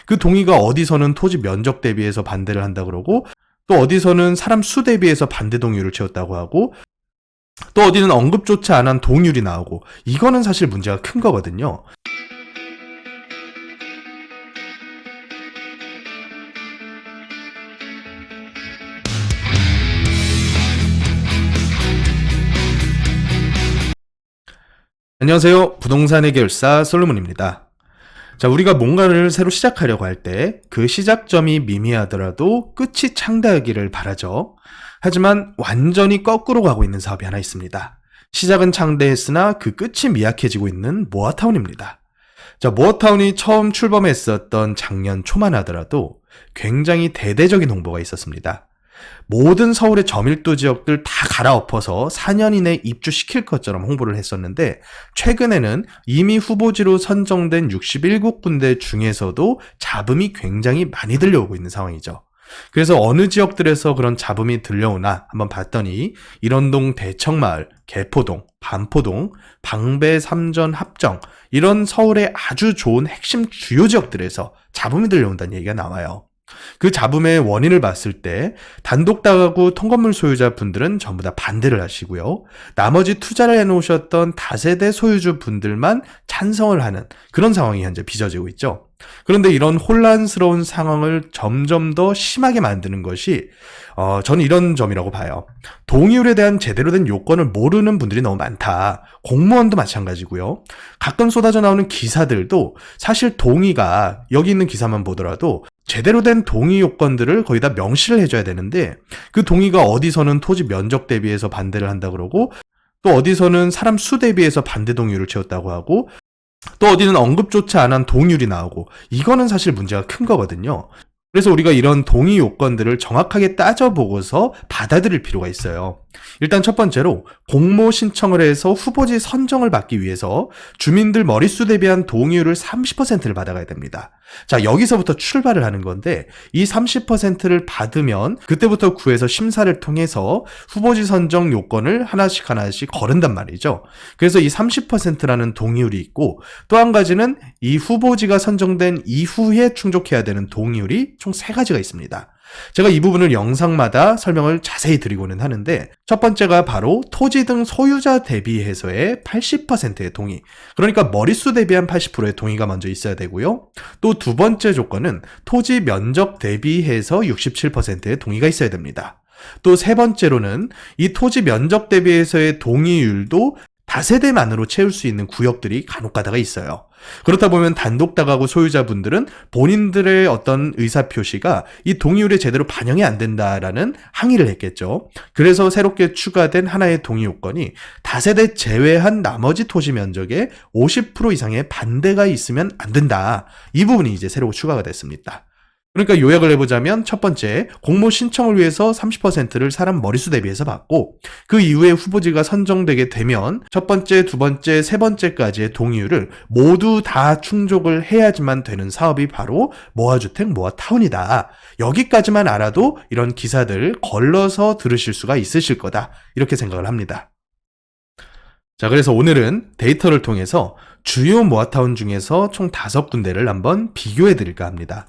그 동의가 어디서는 토지 면적 대비해서 반대를 한다 그러고, 또 어디서는 사람 수 대비해서 반대 동의율을 채웠다고 하고, 또 어디는 언급조차 안 한 동의율이 나오고, 이거는 사실 문제가 큰 거거든요. 안녕하세요. 부동산 해결사 솔로몬입니다. 자, 우리가 뭔가를 새로 시작하려고 할 때 그 시작점이 미미하더라도 끝이 창대하기를 바라죠. 하지만 완전히 거꾸로 가고 있는 사업이 하나 있습니다. 시작은 창대했으나 그 끝이 미약해지고 있는 모아타운입니다. 자, 모아타운이 처음 출범했었던 작년 초만 하더라도 굉장히 대대적인 홍보가 있었습니다. 모든 서울의 저밀도 지역들 다 갈아엎어서 4년 이내 입주시킬 것처럼 홍보를 했었는데, 최근에는 이미 후보지로 선정된 61군데 중에서도 잡음이 굉장히 많이 들려오고 있는 상황이죠. 그래서 어느 지역들에서 그런 잡음이 들려오나 한번 봤더니 일원동 대청마을, 개포동, 반포동, 방배, 삼전, 합정, 이런 서울의 아주 좋은 핵심 주요 지역들에서 잡음이 들려온다는 얘기가 나와요. 그 잡음의 원인을 봤을 때 단독 다가구 통건물 소유자 분들은 전부 다 반대를 하시고요. 나머지 투자를 해놓으셨던 다세대 소유주 분들만 찬성을 하는 그런 상황이 현재 빚어지고 있죠. 그런데 이런 혼란스러운 상황을 점점 더 심하게 만드는 것이 저는 이런 점이라고 봐요. 동의율에 대한 제대로 된 요건을 모르는 분들이 너무 많다. 공무원도 마찬가지고요. 가끔 쏟아져 나오는 기사들도 사실 동의가, 여기 있는 기사만 보더라도 제대로 된 동의 요건들을 거의 다 명시를 해줘야 되는데, 그 동의가 어디서는 토지 면적 대비해서 반대를 한다 그러고, 또 어디서는 사람 수 대비해서 반대 동의율을 채웠다고 하고, 또 어디는 언급조차 안 한 동의율이 나오고, 이거는 사실 문제가 큰 거거든요. 그래서 우리가 이런 동의 요건들을 정확하게 따져보고서 받아들일 필요가 있어요. 일단 첫 번째로 공모 신청을 해서 후보지 선정을 받기 위해서 주민들 머릿수 대비한 동의율을 30%를 받아가야 됩니다. 자, 여기서부터 출발을 하는 건데, 이 30%를 받으면 그때부터 구에서 심사를 통해서 후보지 선정 요건을 하나씩 거른단 말이죠. 그래서 이 30%라는 동의율이 있고, 또 한 가지는 이 후보지가 선정된 이후에 충족해야 되는 동의율이 총 3가지가 있습니다. 제가 이 부분을 영상마다 설명을 자세히 드리고는 하는데, 첫 번째가 바로 토지 등 소유자 대비해서의 80%의 동의, 그러니까 머릿수 대비한 80%의 동의가 먼저 있어야 되고요. 또 두 번째 조건은 토지 면적 대비해서 67%의 동의가 있어야 됩니다. 또 세 번째로는 이 토지 면적 대비해서의 동의율도 다세대만으로 채울 수 있는 구역들이 간혹 가다가 있어요. 그렇다 보면 단독 다가구 소유자분들은 본인들의 어떤 의사표시가 이 동의율에 제대로 반영이 안 된다라는 항의를 했겠죠. 그래서 새롭게 추가된 하나의 동의 요건이 다세대 제외한 나머지 토지 면적의 50% 이상의 반대가 있으면 안 된다. 이 부분이 이제 새로 추가가 됐습니다. 그러니까 요약을 해보자면, 첫 번째, 공모 신청을 위해서 30%를 사람 머릿수 대비해서 받고, 그 이후에 후보지가 선정되게 되면 첫 번째, 두 번째, 세 번째까지의 동의율을 모두 다 충족을 해야지만 되는 사업이 바로 모아주택, 모아타운이다. 여기까지만 알아도 이런 기사들 걸러서 들으실 수가 있으실 거다, 이렇게 생각을 합니다. 자, 그래서 오늘은 데이터를 통해서 주요 모아타운 중에서 총 5군데를 한번 비교해 드릴까 합니다.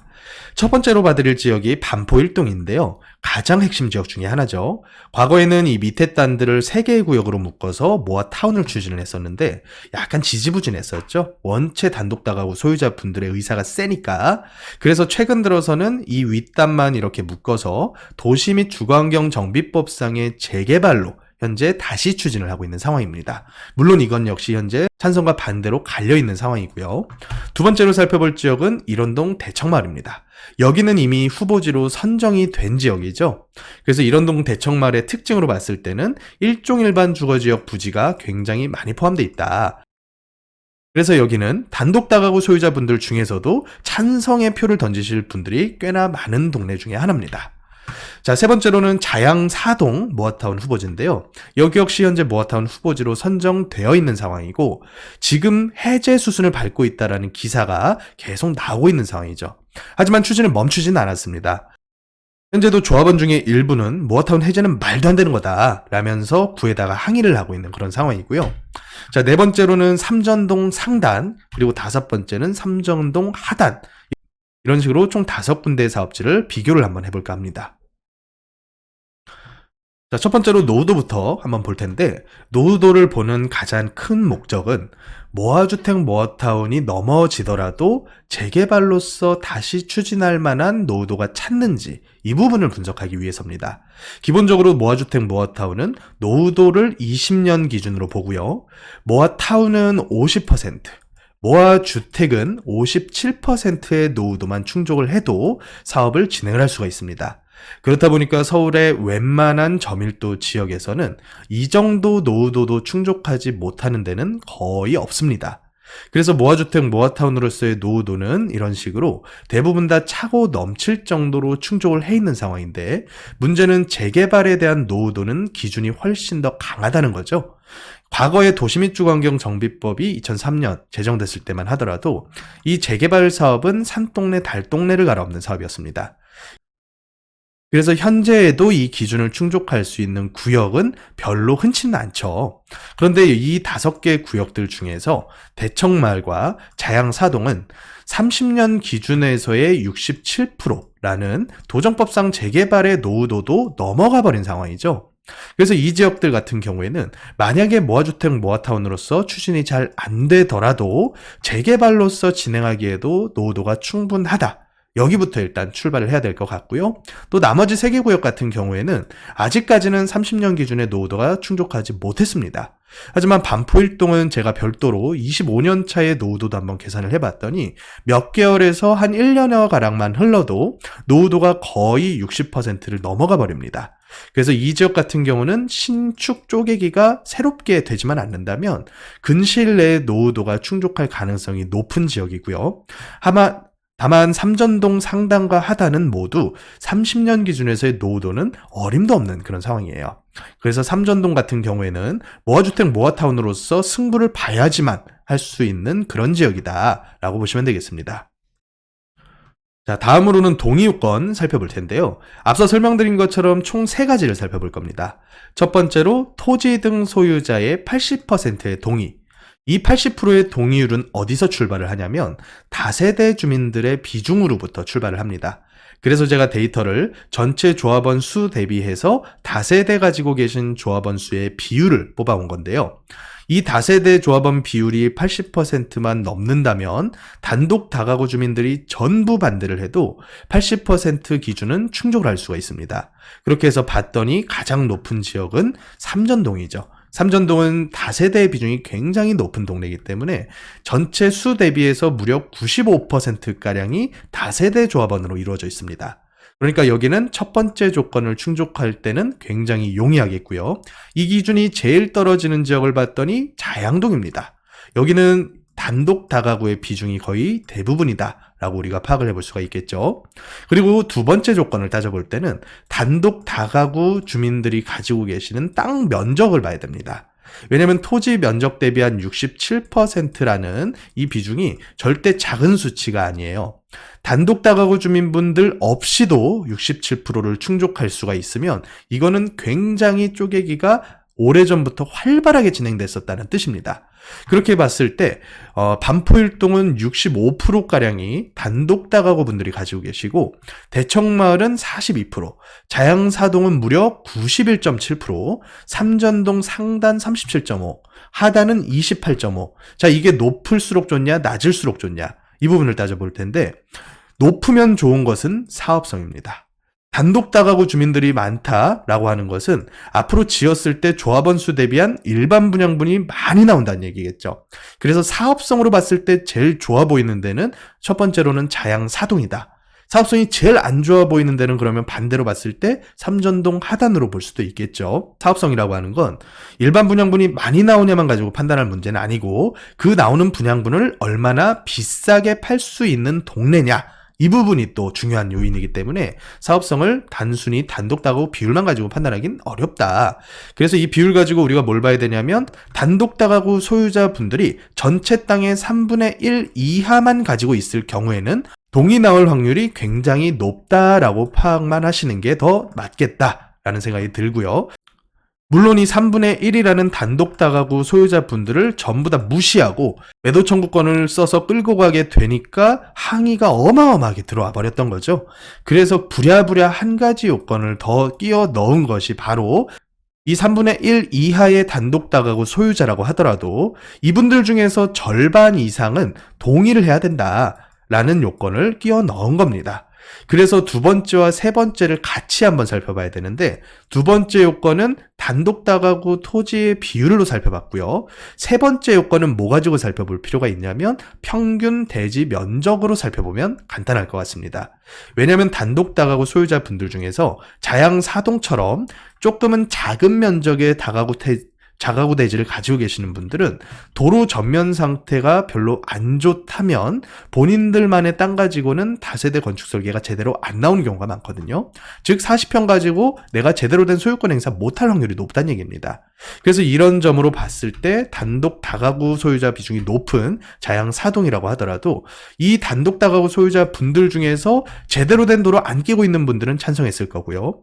첫 번째로 봐드릴 지역이 반포 1동인데요. 가장 핵심 지역 중에 하나죠. 과거에는 이 밑에 단들을 3개의 구역으로 묶어서 모아타운을 추진을 했었는데 약간 지지부진했었죠. 원체 단독 다가구 소유자분들의 의사가 세니까. 그래서 최근 들어서는 이 윗단만 이렇게 묶어서 도시 및 주거환경정비법상의 재개발로 현재 다시 추진을 하고 있는 상황입니다. 물론 이건 역시 현재 찬성과 반대로 갈려있는 상황이고요. 두 번째로 살펴볼 지역은 일원동 대청마을입니다. 여기는 이미 후보지로 선정이 된 지역이죠. 그래서 일원동 대청마을의 특징으로 봤을 때는 일종 일반 주거지역 부지가 굉장히 많이 포함되어 있다. 그래서 여기는 단독 다가구 소유자분들 중에서도 찬성의 표를 던지실 분들이 꽤나 많은 동네 중에 하나입니다. 자, 세 번째로는 자양 4동 모아타운 후보지인데요. 여기 역시 현재 모아타운 후보지로 선정되어 있는 상황이고, 지금 해제 수순을 밟고 있다라는 기사가 계속 나오고 있는 상황이죠. 하지만 추진을 멈추지는 않았습니다. 현재도 조합원 중에 일부는 모아타운 해제는 말도 안 되는 거다 라면서 구에다가 항의를 하고 있는 그런 상황이고요. 자, 네 번째로는 삼전동 상단, 그리고 다섯 번째는 삼전동 하단, 이런 식으로 총 5군데의 사업지를 비교를 한번 해볼까 합니다. 자, 첫 번째로 노후도부터 한번 볼 텐데, 노후도를 보는 가장 큰 목적은 모아주택 모아타운이 넘어지더라도 재개발로서 다시 추진할 만한 노후도가 찾는지 이 부분을 분석하기 위해서입니다. 기본적으로 모아주택 모아타운은 노후도를 20년 기준으로 보고요. 모아타운은 50%, 모아주택은 57%의 노후도만 충족을 해도 사업을 진행을 할 수가 있습니다. 그렇다 보니까 서울의 웬만한 저밀도 지역에서는 이 정도 노후도도 충족하지 못하는 데는 거의 없습니다. 그래서 모아주택 모아타운으로서의 노후도는 이런 식으로 대부분 다 차고 넘칠 정도로 충족을 해 있는 상황인데, 문제는 재개발에 대한 노후도는 기준이 훨씬 더 강하다는 거죠. 과거의 도시및주거환경정비법이 2003년 제정됐을 때만 하더라도 이 재개발 사업은 산동네 달동네를 갈아엎는 사업이었습니다. 그래서 현재에도 이 기준을 충족할 수 있는 구역은 별로 흔치는 않죠. 그런데 이 5개 구역들 중에서 대청마을과 자양사동은 30년 기준에서의 67%라는 도정법상 재개발의 노후도도 넘어가 버린 상황이죠. 그래서 이 지역들 같은 경우에는 만약에 모아주택 모아타운으로서 추진이 잘 안 되더라도 재개발로서 진행하기에도 노후도가 충분하다. 여기부터 일단 출발을 해야 될 것 같고요. 또 나머지 3개 구역 같은 경우에는 아직까지는 30년 기준의 노후도가 충족하지 못했습니다. 하지만 반포일동은 제가 별도로 25년 차의 노후도도 한번 계산을 해봤더니 몇 개월에서 한 1년여 가량만 흘러도 노후도가 거의 60%를 넘어가 버립니다. 그래서 이 지역 같은 경우는 신축 쪼개기가 새롭게 되지만 않는다면 근시일 내에 노후도가 충족할 가능성이 높은 지역이고요. 다만 삼전동 상단과 하단은 모두 30년 기준에서의 노후도는 어림도 없는 그런 상황이에요. 그래서 삼전동 같은 경우에는 모아주택 모아타운으로서 승부를 봐야지만 할 수 있는 그런 지역이다 라고 보시면 되겠습니다. 자, 다음으로는 동의요건 살펴볼 텐데요. 앞서 설명드린 것처럼 총 3가지를 살펴볼 겁니다. 첫 번째로 토지 등 소유자의 80%의 동의. 이 80%의 동의율은 어디서 출발을 하냐면 다세대 주민들의 비중으로부터 출발을 합니다. 그래서 제가 데이터를 전체 조합원 수 대비해서 다세대 가지고 계신 조합원 수의 비율을 뽑아온 건데요. 이 다세대 조합원 비율이 80%만 넘는다면 단독 다가구 주민들이 전부 반대를 해도 80% 기준은 충족을 할 수가 있습니다. 그렇게 해서 봤더니 가장 높은 지역은 삼전동이죠. 삼전동은 다세대의 비중이 굉장히 높은 동네이기 때문에 전체 수 대비해서 무려 95%가량이 다세대 조합원으로 이루어져 있습니다. 그러니까 여기는 첫 번째 조건을 충족할 때는 굉장히 용이하겠고요. 이 기준이 제일 떨어지는 지역을 봤더니 자양동입니다. 여기는 단독 다가구의 비중이 거의 대부분이다 라고 우리가 파악을 해볼 수가 있겠죠. 그리고 두 번째 조건을 따져볼 때는 단독 다가구 주민들이 가지고 계시는 땅 면적을 봐야 됩니다. 왜냐하면 토지 면적 대비 한 67%라는 이 비중이 절대 작은 수치가 아니에요. 단독 다가구 주민분들 없이도 67%를 충족할 수가 있으면 이거는 굉장히 쪼개기가 오래전부터 활발하게 진행됐었다는 뜻입니다. 그렇게 봤을 때 반포일동은 65%가량이 단독 다가구 분들이 가지고 계시고 대청마을은 42%, 자양사동은 무려 91.7%, 삼전동 상단 37.5%, 하단은 28.5%. 자, 이게 높을수록 좋냐 낮을수록 좋냐 이 부분을 따져볼 텐데 높으면 좋은 것은 사업성입니다. 단독 다가구 주민들이 많다라고 하는 것은 앞으로 지었을 때 조합원 수 대비한 일반 분양분이 많이 나온다는 얘기겠죠. 그래서 사업성으로 봤을 때 제일 좋아 보이는 데는 첫 번째로는 자양사동이다. 사업성이 제일 안 좋아 보이는 데는 그러면 반대로 봤을 때 삼전동 하단으로 볼 수도 있겠죠. 사업성이라고 하는 건 일반 분양분이 많이 나오냐만 가지고 판단할 문제는 아니고 그 나오는 분양분을 얼마나 비싸게 팔 수 있는 동네냐 이 부분이 또 중요한 요인이기 때문에 사업성을 단순히 단독 다가구 비율만 가지고 판단하기는 어렵다. 그래서 이 비율 가지고 우리가 뭘 봐야 되냐면 단독 다가구 소유자분들이 전체 땅의 3분의 1 이하만 가지고 있을 경우에는 동의 나올 확률이 굉장히 높다라고 파악만 하시는 게 더 맞겠다라는 생각이 들고요. 물론 이 3분의 1이라는 단독 다가구 소유자분들을 전부 다 무시하고 매도 청구권을 써서 끌고 가게 되니까 항의가 어마어마하게 들어와 버렸던 거죠. 그래서 부랴부랴 한 가지 요건을 더 끼워 넣은 것이 바로 이 3분의 1 이하의 단독 다가구 소유자라고 하더라도 이분들 중에서 절반 이상은 동의를 해야 된다라는 요건을 끼워 넣은 겁니다. 그래서 두 번째와 세 번째를 같이 한번 살펴봐야 되는데, 두 번째 요건은 단독 다가구 토지의 비율로 살펴봤고요. 세 번째 요건은 뭐 가지고 살펴볼 필요가 있냐면 평균 대지 면적으로 살펴보면 간단할 것 같습니다. 왜냐하면 단독 다가구 소유자분들 중에서 자양사동처럼 조금은 작은 면적의 다가구 대지를 가지고 계시는 분들은 도로 전면 상태가 별로 안 좋다면 본인들만의 땅 가지고는 다세대 건축 설계가 제대로 안 나오는 경우가 많거든요. 즉 40평 가지고 내가 제대로 된 소유권 행사 못할 확률이 높다는 얘기입니다. 그래서 이런 점으로 봤을 때 단독 다가구 소유자 비중이 높은 자양사동이라고 하더라도 이 단독 다가구 소유자 분들 중에서 제대로 된 도로 안 끼고 있는 분들은 찬성했을 거고요.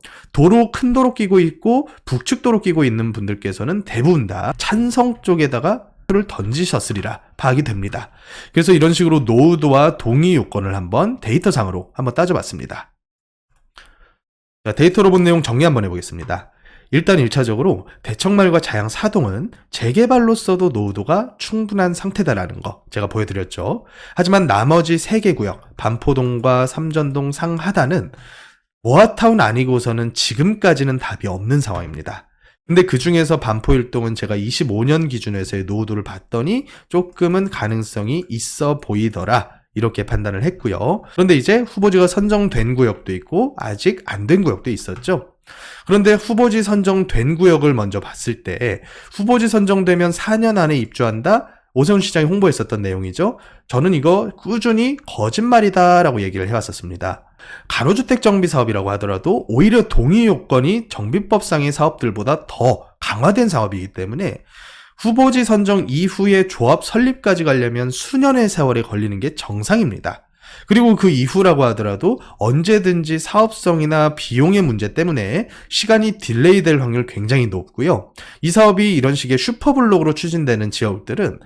큰 도로 끼고 있고 북측도로 끼고 있는 분들께서는 대부분 다 찬성 쪽에다가 표를 던지셨으리라 파악이 됩니다. 그래서 이런 식으로 노후도와 동의 요건을 한번 데이터상으로 한번 따져봤습니다. 자, 데이터로 본 내용 정리 한번 해보겠습니다. 일단 1차적으로 대청마을과 자양사동은 재개발로서도 노후도가 충분한 상태다라는 거 제가 보여드렸죠. 하지만 나머지 3개 구역, 반포동과 삼전동 상하단은 모아타운 아니고서는 지금까지는 답이 없는 상황입니다. 근데 그 중에서 반포 1동은 제가 25년 기준에서의 노후도를 봤더니 조금은 가능성이 있어 보이더라, 이렇게 판단을 했고요. 그런데 이제 후보지가 선정된 구역도 있고 아직 안 된 구역도 있었죠. 그런데 후보지 선정된 구역을 먼저 봤을 때 후보지 선정되면 4년 안에 입주한다? 오세훈 시장이 홍보했었던 내용이죠. 저는 이거 꾸준히 거짓말이다 라고 얘기를 해왔었습니다. 가로주택 정비 사업이라고 하더라도 오히려 동의 요건이 정비법상의 사업들보다 더 강화된 사업이기 때문에 후보지 선정 이후에 조합 설립까지 가려면 수년의 세월이 걸리는 게 정상입니다. 그리고 그 이후라고 하더라도 언제든지 사업성이나 비용의 문제 때문에 시간이 딜레이 될 확률 굉장히 높고요. 이 사업이 이런 식의 슈퍼블록으로 추진되는 지역들은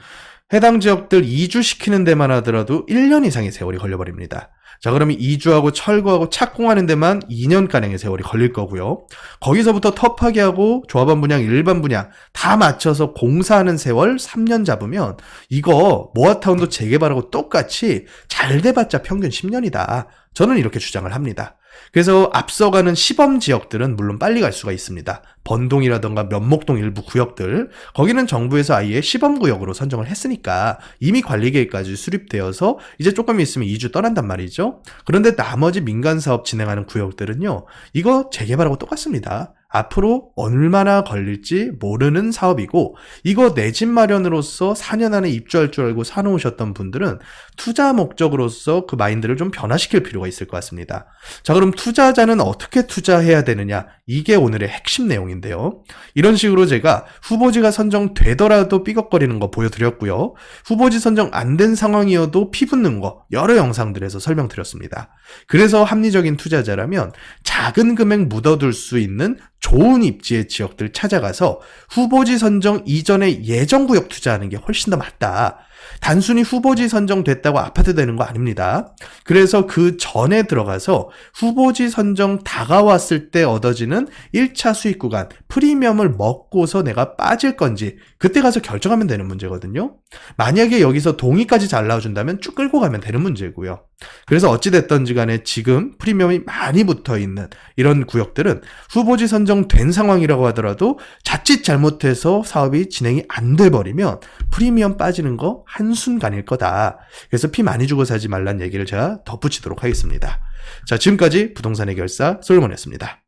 해당 지역들 이주시키는 데만 하더라도 1년 이상의 세월이 걸려버립니다. 자, 그러면 이주하고 철거하고 착공하는 데만 2년가량의 세월이 걸릴 거고요. 거기서부터 터파기 하고 조합원 분양, 일반 분양 다 맞춰서 공사하는 세월 3년 잡으면 이거 모아타운도 재개발하고 똑같이 잘 돼봤자 평균 10년이다. 저는 이렇게 주장을 합니다. 그래서 앞서가는 시범 지역들은 물론 빨리 갈 수가 있습니다. 번동이라던가 면목동 일부 구역들, 거기는 정부에서 아예 시범구역으로 선정을 했으니까 이미 관리계획까지 수립되어서 이제 조금 있으면 이주 떠난단 말이죠. 그런데 나머지 민간사업 진행하는 구역들은요, 이거 재개발하고 똑같습니다. 앞으로 얼마나 걸릴지 모르는 사업이고, 이거 내 집 마련으로서 4년 안에 입주할 줄 알고 사놓으셨던 분들은 투자 목적으로서 그 마인드를 좀 변화시킬 필요가 있을 것 같습니다. 자, 그럼 투자자는 어떻게 투자해야 되느냐? 이게 오늘의 핵심 내용인데요. 이런 식으로 제가 후보지가 선정되더라도 삐걱거리는 거 보여드렸고요. 후보지 선정 안 된 상황이어도 피 붙는 거 여러 영상들에서 설명드렸습니다. 그래서 합리적인 투자자라면 작은 금액 묻어둘 수 있는 좋은 입지의 지역들 찾아가서 후보지 선정 이전에 예정구역 투자하는 게 훨씬 더 맞다. 단순히 후보지 선정됐다고 아파트 되는 거 아닙니다. 그래서 그 전에 들어가서 후보지 선정 다가왔을 때 얻어지는 1차 수익 구간 프리미엄을 먹고서 내가 빠질 건지 그때 가서 결정하면 되는 문제거든요. 만약에 여기서 동의까지 잘 나와준다면 쭉 끌고 가면 되는 문제고요. 그래서 어찌됐든지 간에 지금 프리미엄이 많이 붙어있는 이런 구역들은 후보지 선정된 상황이라고 하더라도 자칫 잘못해서 사업이 진행이 안 돼버리면 프리미엄 빠지는 거 한순간일 거다. 그래서 피 많이 주고 사지 말란 얘기를 제가 덧붙이도록 하겠습니다. 자, 지금까지 부동산 해결사 솔몬이었습니다.